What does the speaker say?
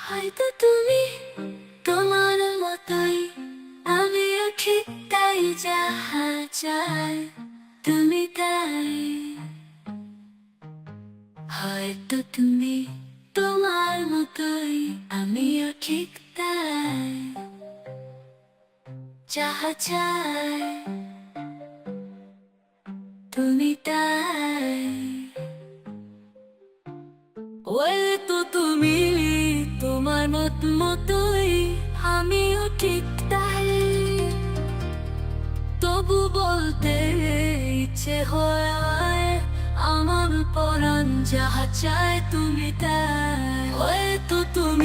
হয়তো তুমি তোমার মতোই, আমিও ঠিক তাই, যাহা চাই তুমি তাই। হয়তো তুমি তোমার মতোই, আমিও ঠিক তাই, যাহা চাই তুমি তাই। হয়তো তুমি তোমার মতোই, আমিও ঠিক তাই, তবু বলতে ইচ্ছে হয় আমার পরাণ যাহা চায় তুমি তাই। হয়তো তুমি